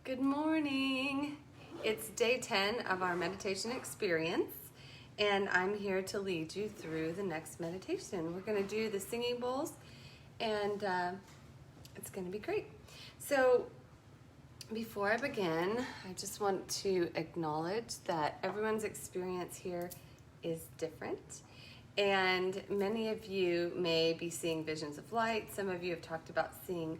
Good morning. It's day 10 of our meditation experience, and I'm here to lead you through the next meditation. We're going to do the singing bowls, and it's going to be great. So before I begin, I just want to acknowledge that everyone's experience here is different. And many of you may be seeing visions of light. Some of you have talked about seeing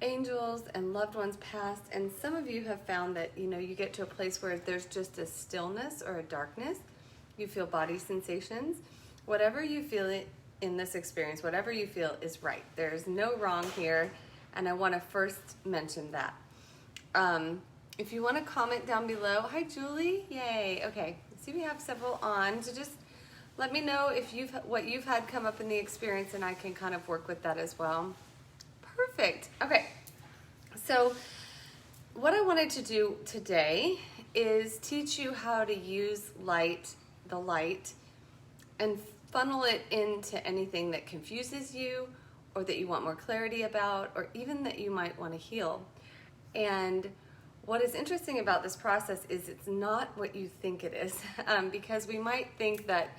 angels and loved ones past, and some of you have found that you get to a place where there's just a stillness or a darkness. You feel body sensations. Whatever you feel in this experience, whatever you feel is right. There's no wrong here, and I want to first mention that. If you want to comment down below, hi Julie, yay. Okay, see we have several on, so just let me know if what you've had come up in the experience, and I can kind of work with that as well. Perfect. Okay, so what I wanted to do today is teach you how to use the light, and funnel it into anything that confuses you, or that you want more clarity about, or even that you might want to heal. And what is interesting about this process is it's not what you think it is, because we might think that,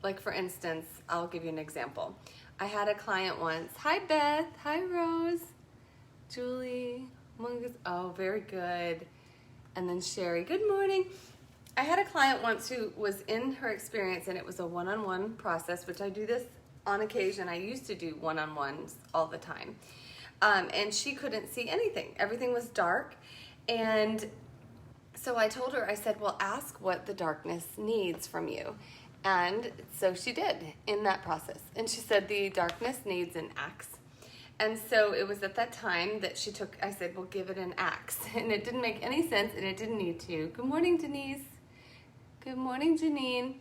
like for instance, I'll give you an example. I had a client once. Hi Beth, hi Rose, Julie, Mungus. Oh, very good. And then Sherry, good morning. I had a client once who was in her experience, and it was a one-on-one process, which I do this on occasion. I used to do one-on-ones all the time. And she couldn't see anything. Everything was dark. And so I told her, I said, well, ask what the darkness needs from you. And so she did in that process. And she said the darkness needs an axe. And so it was at that time that I said, well, give it an axe. And it didn't make any sense, and it didn't need to. Good morning, Denise. Good morning, Janine.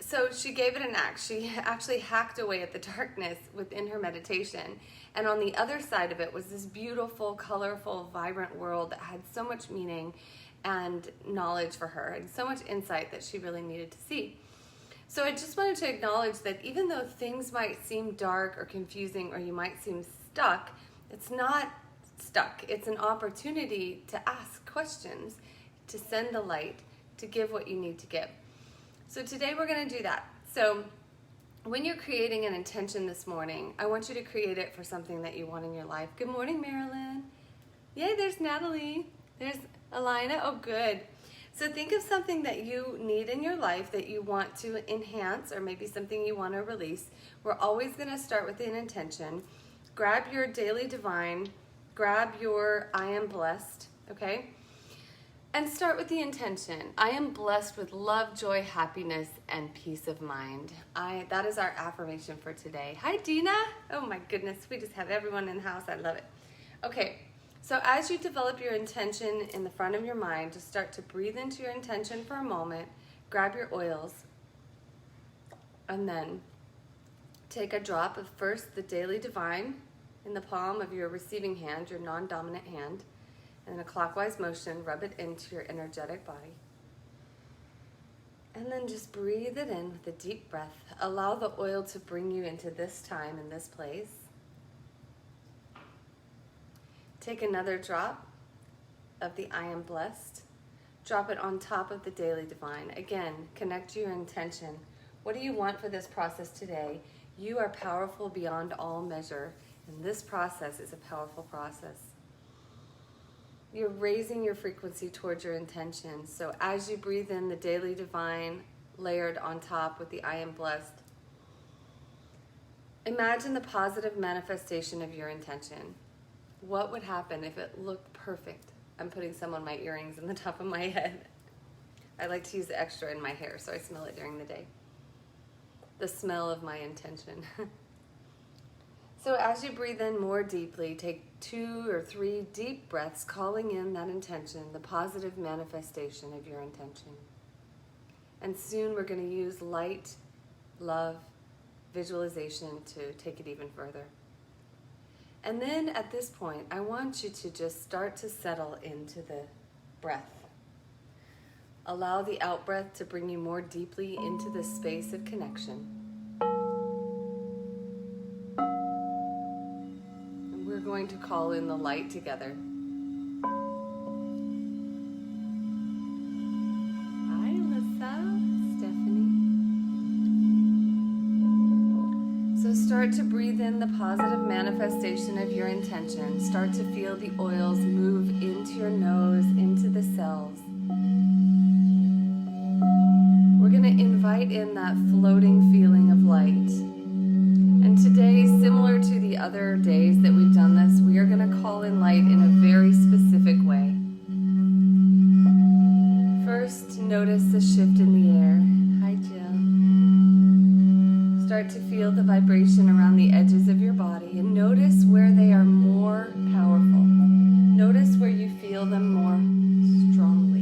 So she gave it an axe. She actually hacked away at the darkness within her meditation. And on the other side of it was this beautiful, colorful, vibrant world that had so much meaning and knowledge for her, and so much insight that she really needed to see. So I just wanted to acknowledge that even though things might seem dark or confusing, or you might seem stuck, it's not stuck. It's an opportunity to ask questions, to send the light, to give what you need to give. So today we're going to do that. So when you're creating an intention this morning, I want you to create it for something that you want in your life. Good morning, Marilyn. Yay, there's Natalie. There's Alina. Oh, good. So think of something that you need in your life that you want to enhance, or maybe something you want to release. We're always going to start with an intention. Grab your daily divine. Grab your I am blessed, okay? And start with the intention. I am blessed with love, joy, happiness, and peace of mind. That is our affirmation for today. Hi, Dina. Oh my goodness, we just have everyone in the house. I love it. Okay, so as you develop your intention in the front of your mind, just start to breathe into your intention for a moment. Grab your oils, and then take a drop of first the daily divine in the palm of your receiving hand, your non-dominant hand. And in a clockwise motion, rub it into your energetic body. And then just breathe it in with a deep breath. Allow the oil to bring you into this time and this place. Take another drop of the I am blessed. Drop it on top of the daily divine. Again, connect to your intention. What do you want for this process today? You are powerful beyond all measure, and this process is a powerful process. You're raising your frequency towards your intention. So as you breathe in the daily divine layered on top with the I am blessed, imagine the positive manifestation of your intention. What would happen if it looked perfect? I'm putting some on my earrings in the top of my head. I like to use the extra in my hair, so I smell it during the day. The smell of my intention. So as you breathe in more deeply, take 2 or 3 deep breaths, calling in that intention, the positive manifestation of your intention. And soon we're going to use light, love, visualization to take it even further. And then at this point, I want you to just start to settle into the breath. Allow the out breath to bring you more deeply into the space of connection. going to call in the light together. Hi, Alyssa, Stephanie. So start to breathe in the positive manifestation of your intention. Start to feel the oils move into your nose, into the cells. We're going to invite in that floating feeling of light. And today, similar to the other days that we've done this, we are going to call in light in a very specific way. First, notice the shift in the air. Hi, Jill. Start to feel the vibration around the edges of your body and notice where they are more powerful. Notice where you feel them more strongly.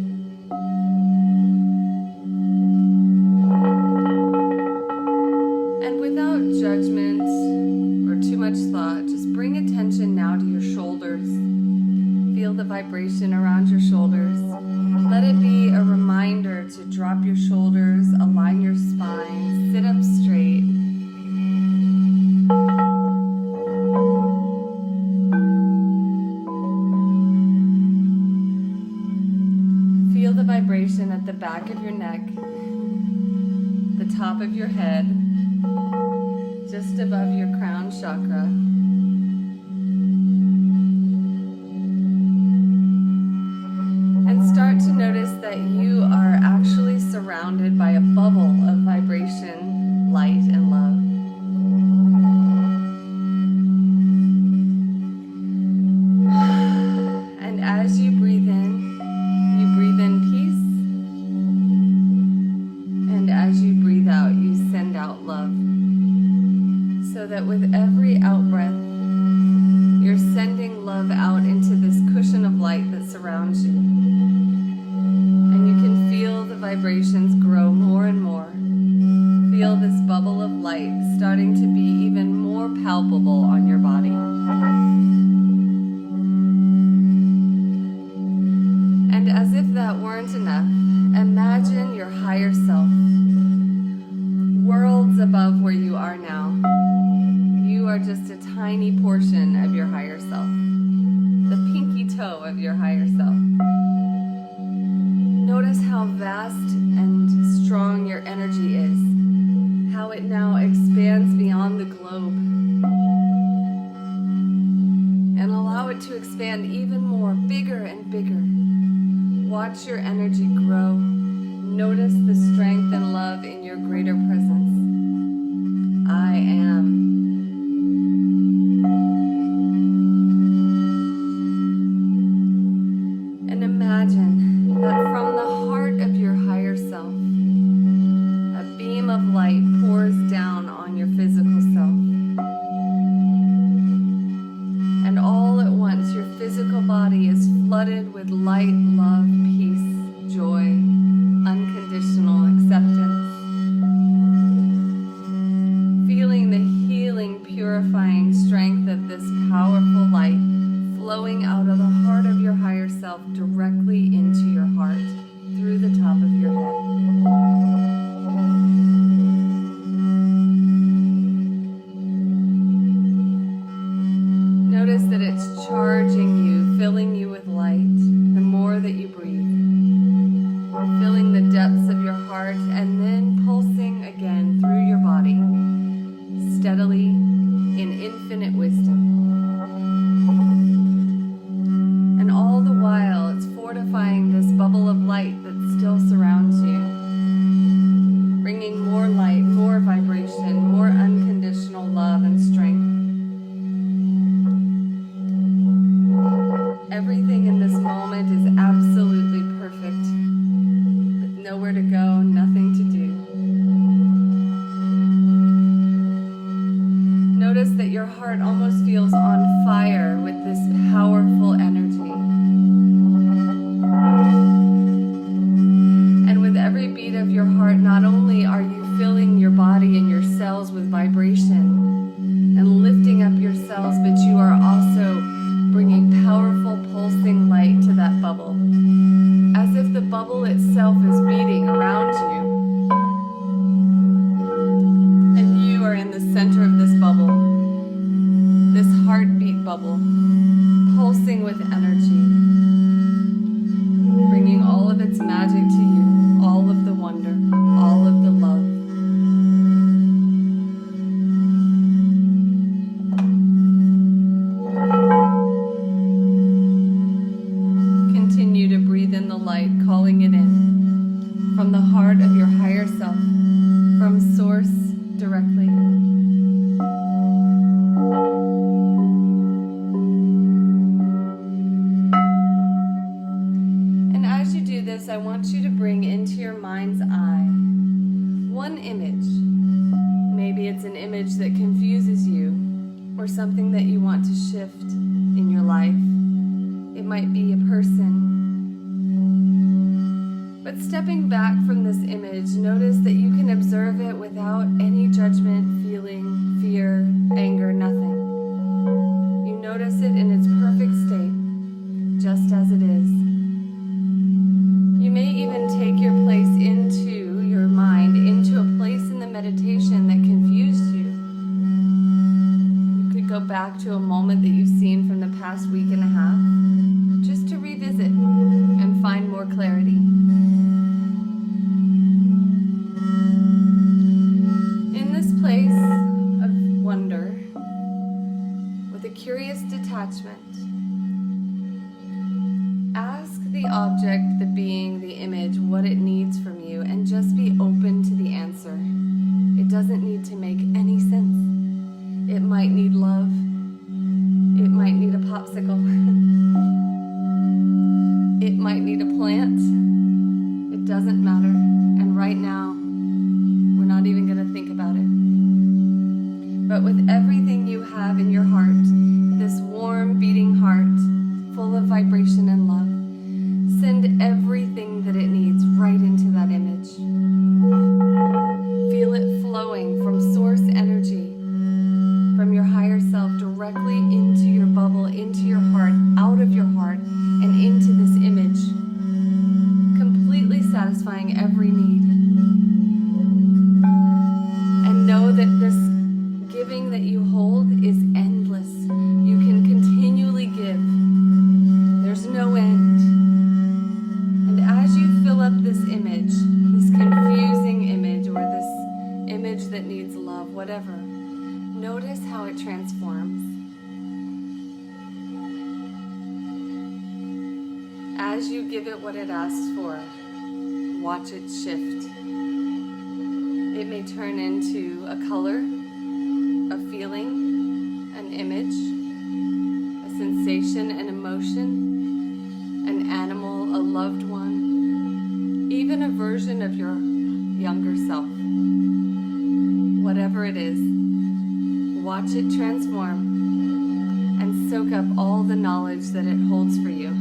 Judgment or too much thought, just bring attention now to your shoulders. Feel the vibration around your shoulders. Let it be a reminder to drop your shoulders, align your spine, sit up straight. Feel the vibration at the back of your neck, the top of your head, just above your crown chakra. And start to notice that you are actually surrounded by a bubble of vibration, light, and love. And as you breathe in peace. And as you breathe out, you send out love. So that with every out-breath, you're sending love out into this cushion of light that surrounds you. And you can feel the vibrations grow more and more. Feel this bubble of light starting to be even more palpable on your body. And as if that weren't enough, imagine your higher self, worlds above where you are now. You are just a tiny portion of your higher self, the pinky toe of your higher self. Notice how vast and strong your energy is, how it now expands beyond the globe. And allow it to expand even more, bigger and bigger. Watch your energy grow. Notice the strength and love in your greater presence. I am. And imagine that from the heart of your higher self, a beam of light pours down on your physical self. And all at once, your physical body is flooded with light, love, peace, joy, unconditional acceptance. Feeling the healing, purifying strength of this powerful light flowing out of the heart of your higher self directly into your heart through the top of your head. Notice that it's charging you, filling you with light the more that you breathe. Filling the depths of your heart and then pulsing again through your body, steadily in infinite wisdom. And all the while, it's fortifying this bubble of light that still surrounds you, bringing more light, more vibration, more unconditional love and strength. Everything in this moment is absolutely perfect, with nowhere to go, nothing to do. Notice that your heart almost feels on fire with this powerful energy. And with every beat of your heart, not only are you filling your body and your cells with vibration and lifting up your cells, but you are also bringing powerful pulsing light to that bubble, as if the bubble itself is beating around you. And you are in the center of this bubble, this heartbeat bubble, pulsing with energy, bringing all of its magic to you, all of the wonder, all of the love. Continue to breathe in the light, calling it in from the heart of your higher self, from Source directly. And as you do this, I want you to bring into your mind's eye one image. Maybe it's an image that confuses you or something that you want to shift in your life. It might be a person. But stepping back from this image, notice that you can observe it without any judgment, feeling, fear, anger, nothing. You notice it in its perfect state, just as it is. You may even take your place into your mind, into a place in the meditation that confused you. You could go back to a moment that you've seen from the past week and a half, just to revisit and find more clarity. In this place of wonder, with a curious detachment, ask the object, the being, the image, what it needs from you, and just be open to the answer. It doesn't need to make any sense. It might need love. It might need a popsicle. It might need a plant. It doesn't matter. And right now, we're not even going to think about it. But with everything you have in your heart, this warm, beating heart, full of vibration and love, send everything that it needs right into that image. Feel it flowing from source energy, from your higher self, directly into your bubble, into your heart, out of your heart, and into this image, completely satisfying every need. And know that this giving that you hold is endless. You can continually give. There's no end. And as you fill up this image, this confusing image, or this image that needs love, whatever, notice how it transforms. As you give it what it asks for, watch it shift. It may turn into a color, a feeling, an image, a sensation, an emotion, an animal, a loved one, even a version of your younger self. Whatever it is, watch it transform and soak up all the knowledge that it holds for you.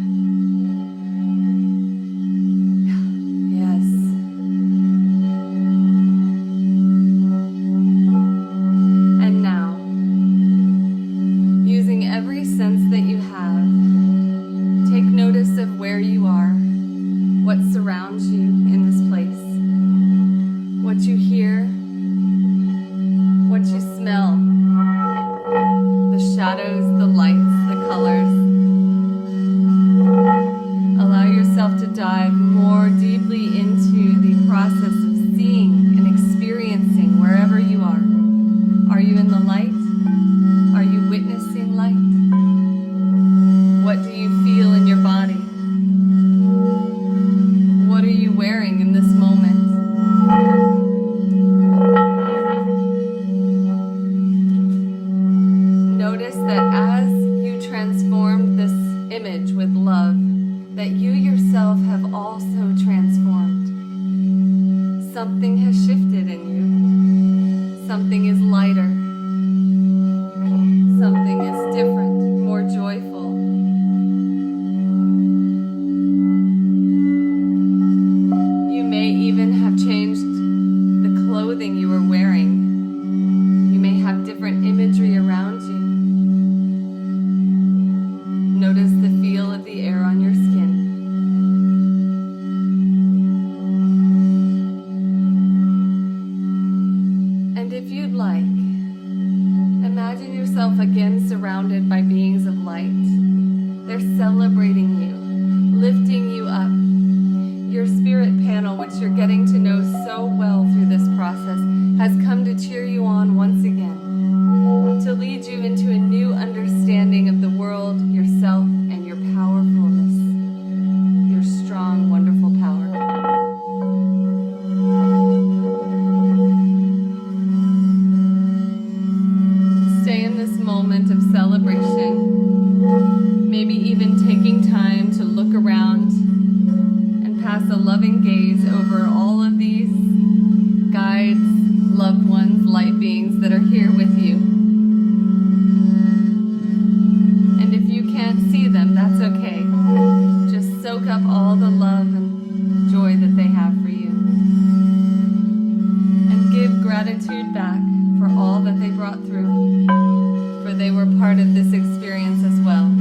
Something has shifted in you. Something is lighter. Something is different, more joyful. You may even have changed the clothing you were wearing. You may have different imagery around you. Notice the feel of the surrounded by beings of light. They're celebrating you, lifting you up. Your spirit panel, which you're getting to know so well through this process, has come to cheer you on once again, to lead you into a new understanding of the world, yourself, and your powerfulness, your strong, wonderful power. Stay in this moment of celebration, maybe even taking time to look around and pass a loving gaze over all of these guides, loved ones, light beings that are here with you. And if you can't see them, that's okay. Just soak up all the love and joy that they have for you. And give gratitude back for all that they brought through, for they were part of this experience as well.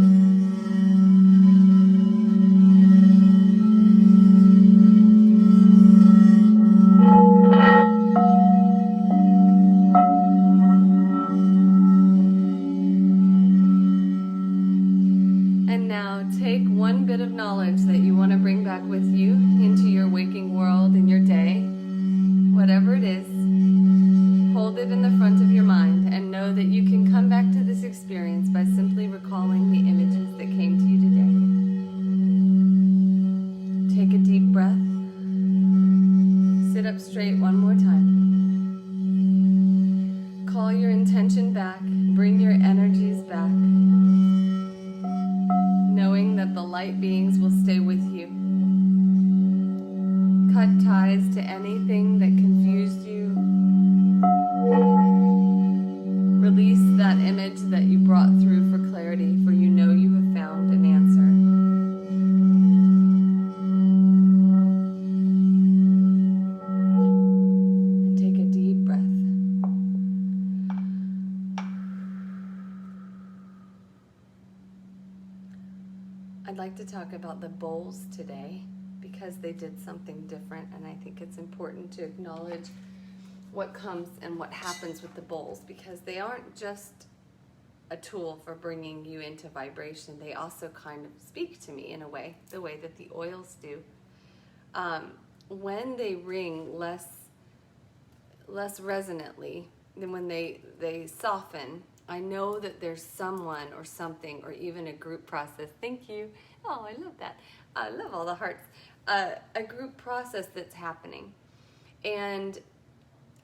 Take one bit of knowledge that you want to bring back with you into your waking world in your day, whatever it is, hold it in the front of your mind and know that you can come back to this experience by simply recalling the images that came to you today. Take a deep breath. Sit up straight one more time. Call your intention back. Bring your energies back, knowing that the light beings will stay with you. Cut ties to anything that confused you. Release that image that you brought through for clarity, for you know you have found an answer. And take a deep breath. I'd like to talk about the bowls today because they did something different, and I think it's important to acknowledge what comes and what happens with the bowls, because they aren't just a tool for bringing you into vibration. They also kind of speak to me in a way, the way that the oils do. When they ring less resonantly than when they soften, I know that there's someone or something or even a group process. Thank you. Oh, I love that. I love all the hearts. A group process that's happening. And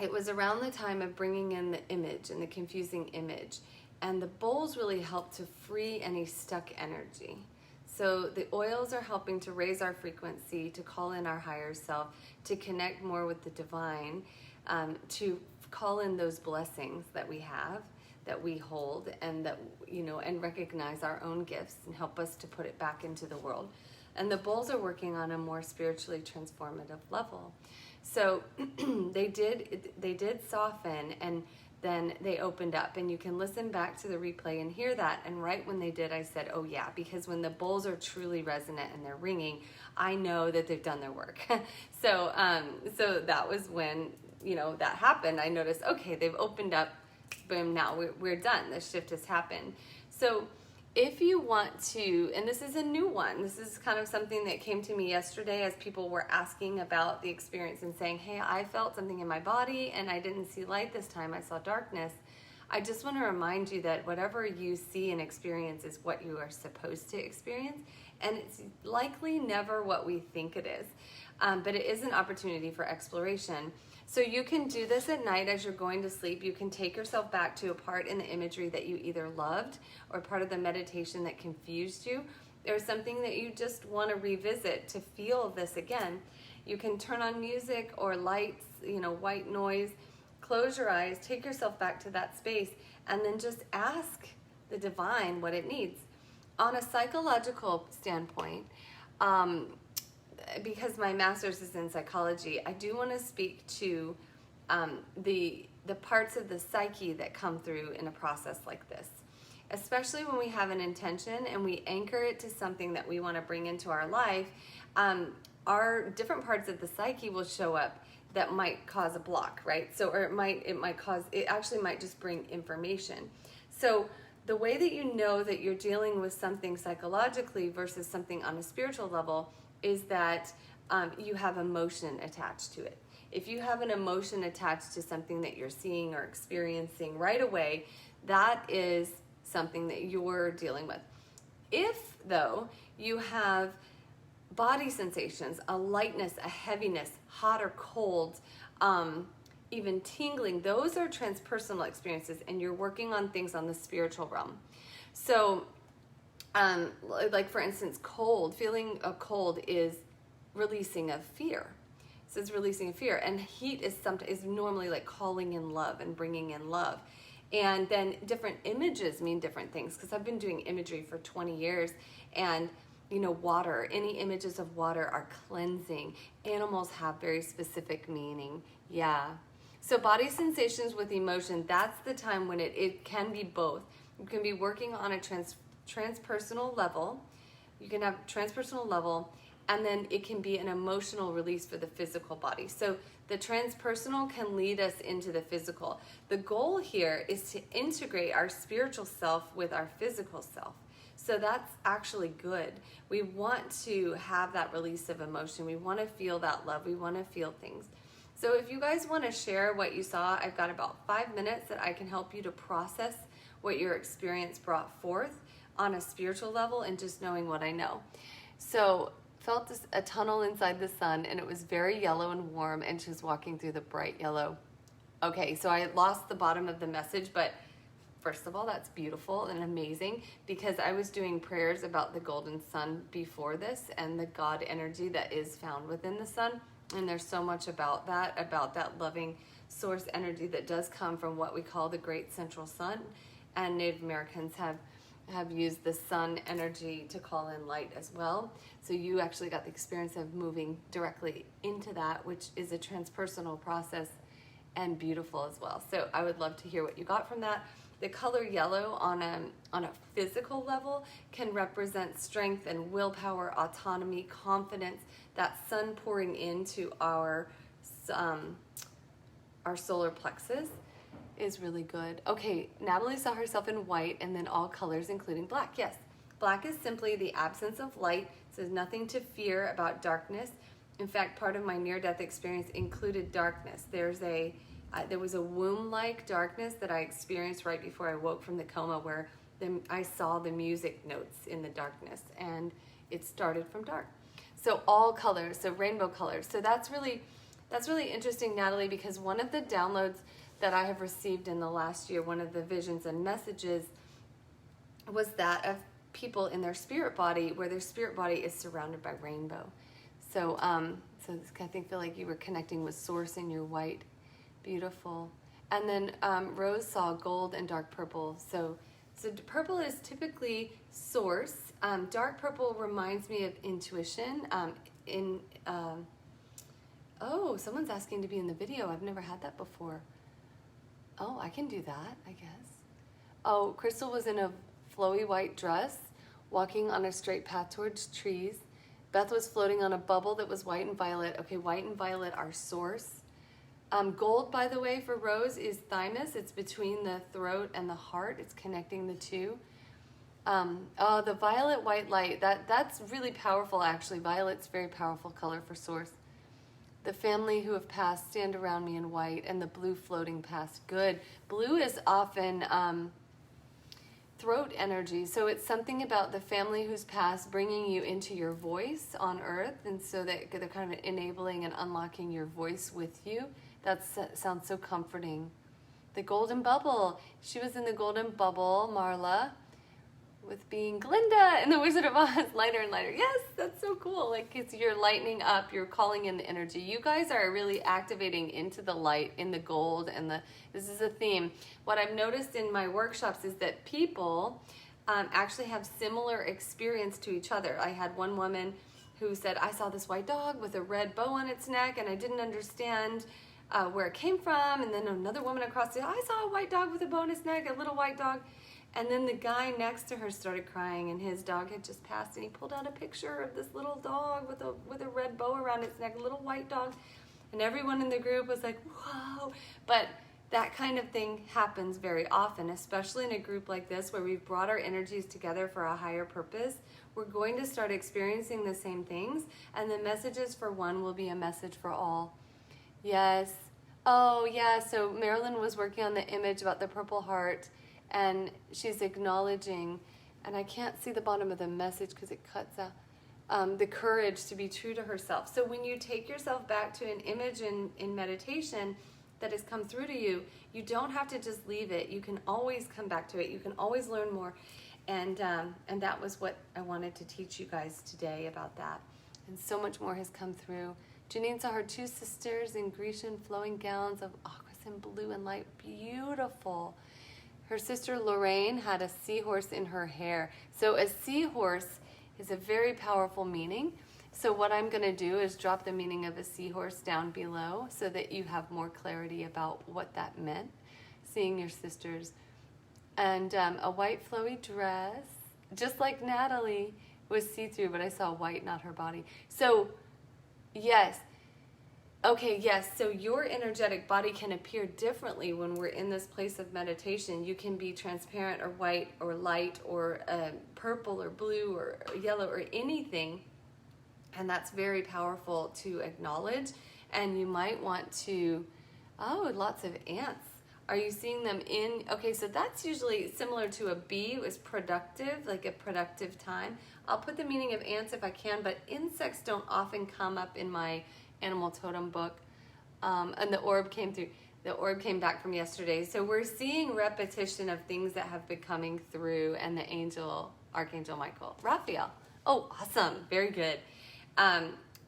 it was around the time of bringing in the image and the confusing image. And the bowls really help to free any stuck energy. So the oils are helping to raise our frequency, to call in our higher self, to connect more with the divine, to call in those blessings that we have, that we hold, and that, and recognize our own gifts and help us to put it back into the world. And the bowls are working on a more spiritually transformative level. So they did soften, and then they opened up, and you can listen back to the replay and hear that. And right when they did, I said, oh yeah, because when the bowls are truly resonant and they're ringing, I know that they've done their work. So that was when, that happened. I noticed, okay, they've opened up. Boom, now we're done. The shift has happened. So if you want to, and this is a new one, this is kind of something that came to me yesterday as people were asking about the experience and saying, hey, I felt something in my body and I didn't see light this time, I saw darkness. I just want to remind you that whatever you see and experience is what you are supposed to experience, and it's likely never what we think it is, but it is an opportunity for exploration. So you can do this at night as you're going to sleep. You can take yourself back to a part in the imagery that you either loved or part of the meditation that confused you. There's something that you just want to revisit to feel this again. You can turn on music or lights, white noise. Close your eyes, take yourself back to that space, and then just ask the divine what it needs. On a psychological standpoint, because my master's is in psychology, I do want to speak to the parts of the psyche that come through in a process like this, especially when we have an intention and we anchor it to something that we want to bring into our life. Our different parts of the psyche will show up that might cause a block, right? So, or it actually might just bring information. So the way that you know that you're dealing with something psychologically versus something on a spiritual level is that you have emotion attached to it. If you have an emotion attached to something that you're seeing or experiencing right away, that is something that you're dealing with. If, though, you have body sensations, a lightness, a heaviness, hot or cold, even tingling, those are transpersonal experiences, and you're working on things on the spiritual realm. So, like for instance, cold, feeling a cold is releasing of fear. So it's releasing of fear, and heat is normally like calling in love and bringing in love. And then different images mean different things, because I've been doing imagery for 20 years, and water, any images of water are cleansing. Animals have very specific meaning. Yeah. So body sensations with emotion, that's the time when it can be both. You can be working on a transpersonal level. You can have transpersonal level, and then it can be an emotional release for the physical body. So the transpersonal can lead us into the physical. The goal here is to integrate our spiritual self with our physical self. So that's actually good. We want to have that release of emotion. We want to feel that love. We want to feel things. So if you guys want to share what you saw, I've got about 5 minutes that I can help you to process what your experience brought forth on a spiritual level, and just knowing what I know. So felt a tunnel inside the sun, and it was very yellow and warm, and she was walking through the bright yellow. Okay, so I lost the bottom of the message, but first of all, that's beautiful and amazing, because I was doing prayers about the golden sun before this and the God energy that is found within the sun. And there's so much about that loving source energy that does come from what we call the great central sun. And Native Americans have used the sun energy to call in light as well. So you actually got the experience of moving directly into that, which is a transpersonal process and beautiful as well. So I would love to hear what you got from that. The color yellow on a physical level can represent strength and willpower, autonomy, confidence. That sun pouring into our solar plexus is really good. Okay, Natalie saw herself in white and then all colors, including black. Yes, black is simply the absence of light. So there's nothing to fear about darkness. In fact, part of my near-death experience included darkness. There was a womb-like darkness that I experienced right before I woke from the coma, where I saw the music notes in the darkness, and it started from dark. So all colors, so rainbow colors. So that's really interesting, Natalie, because one of the downloads that I have received in the last year, one of the visions and messages, was that of people in their spirit body, where their spirit body is surrounded by rainbow. So I feel like you were connecting with source in your white. Beautiful. And then Rose saw gold and dark purple. So purple is typically source. Dark purple reminds me of intuition. Oh, someone's asking to be in the video. I've never had that before. Oh, I can do that, I guess. Oh, Crystal was in a flowy white dress, walking on a straight path towards trees. Beth was floating on a bubble that was white and violet. Okay, white and violet are source. Gold, by the way, for Rose is thymus. It's between the throat and the heart. It's connecting the two. The violet white light, that's really powerful, actually. Violet's very powerful color for source. The family who have passed stand around me in white, and the blue floating past. Good. Blue is often throat energy. So it's something about the family who's passed bringing you into your voice on earth, and so that they're kind of enabling and unlocking your voice with you. That sounds so comforting. The golden bubble. She was in the golden bubble, Marla, with being Glinda in the Wizard of Oz, lighter and lighter. Yes, that's so cool. Like you're lightening up, you're calling in the energy. You guys are really activating into the light in the gold, and this is a theme. What I've noticed in my workshops is that people actually have similar experience to each other. I had one woman who said, I saw this white dog with a red bow on its neck, and I didn't understand where it came from. And then another woman across the I saw a white dog with a bow on its neck, a little white dog. And then the guy next to her started crying, and his dog had just passed, and he pulled out a picture of this little dog with a red bow around its neck, a little white dog. And everyone in the group was like, whoa. But that kind of thing happens very often, especially in a group like this where we've brought our energies together for a higher purpose. We're going to start experiencing the same things, and the messages for one will be a message for all. Yes. Oh, yeah. So Marilyn was working on the image about the Purple Heart, and she's acknowledging, and I can't see the bottom of the message because it cuts out, the courage to be true to herself. So when you take yourself back to an image in meditation that has come through to you, you don't have to just leave it. You can always come back to it. You can always learn more. And that was what I wanted to teach you guys today about that. And so much more has come through. Janine saw her two sisters in Grecian flowing gowns of aquas and blue and light. Beautiful. Her sister Lorraine had a seahorse in her hair. So a seahorse is a very powerful meaning. So what I'm going to do is drop the meaning of a seahorse down below so that you have more clarity about what that meant, seeing your sisters. And a white flowy dress, just like Natalie, was see-through, but I saw white, not her body. So, yes. Okay, yes. So your energetic body can appear differently when we're in this place of meditation. You can be transparent or white or light or purple or blue or yellow or anything. And that's very powerful to acknowledge. And you might want to, oh, lots of ants. Are you seeing them in? Okay, so that's usually similar to a bee. It was productive, like a productive time. I'll put the meaning of ants if I can, but insects don't often come up in my animal totem book. And the orb came through. The orb came back from yesterday. So we're seeing repetition of things that have been coming through, and the angel, Archangel Michael. Raphael. Oh, awesome. Very good.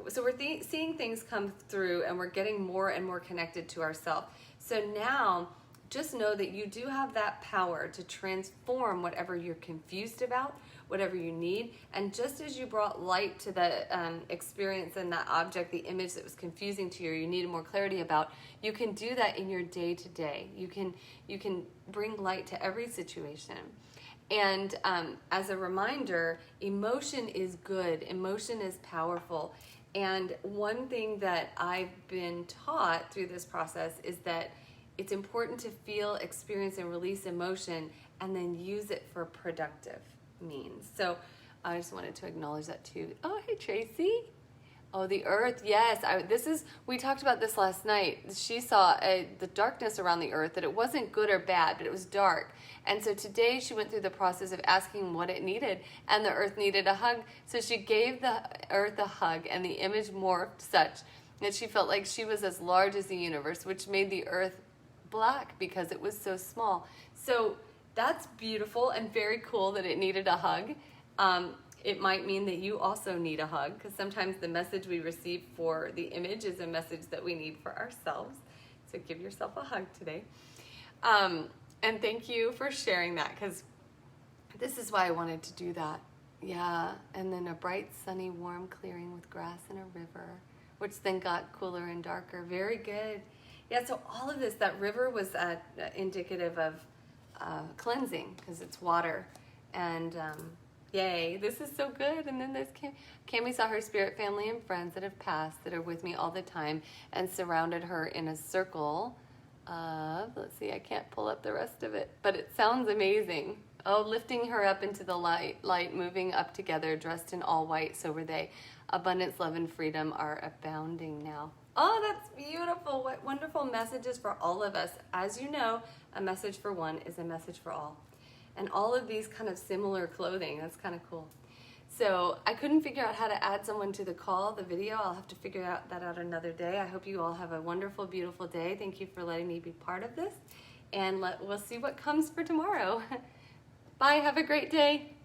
So we're seeing things come through, and we're getting more and more connected to ourselves. So now, just know that you do have that power to transform whatever you're confused about, whatever you need. And just as you brought light to the experience and that object, the image that was confusing to you, or you needed more clarity about, you can do that in your day-to-day. You can bring light to every situation. And as a reminder, emotion is good. Emotion is powerful. And one thing that I've been taught through this process is that it's important to feel, experience, and release emotion, and then use it for productive means. So I just wanted to acknowledge that too. Oh, hey, Tracy. Oh, the earth, yes. We talked about this last night. She saw the darkness around the earth, that it wasn't good or bad, but it was dark. And so today she went through the process of asking what it needed, and the earth needed a hug. So she gave the earth a hug, and the image morphed such that she felt like she was as large as the universe, which made the earth black because it was so small. So that's beautiful and very cool that it needed a hug. It might mean that you also need a hug, because sometimes the message we receive for the image is a message that we need for ourselves. So give yourself a hug today. And thank you for sharing that, because this is why I wanted to do that. Yeah, and then a bright, sunny, warm clearing with grass and a river, which then got cooler and darker. Very good. Yeah, so all of this, that river was indicative of cleansing, because it's water. And yay, this is so good. And then this Cami saw her spirit family and friends that have passed, that are with me all the time, and surrounded her in a circle of, let's see, I can't pull up the rest of it, but it sounds amazing. Oh, lifting her up into the light, moving up together, dressed in all white, so were they. Abundance, love, and freedom are abounding now. Oh, that's beautiful. What wonderful messages for all of us. As you know, a message for one is a message for all. And all of these kind of similar clothing, that's kind of cool. So I couldn't figure out how to add someone to the call, the video. I'll have to figure that out another day. I hope you all have a wonderful, beautiful day. Thank you for letting me be part of this. And we'll see what comes for tomorrow. Bye, have a great day.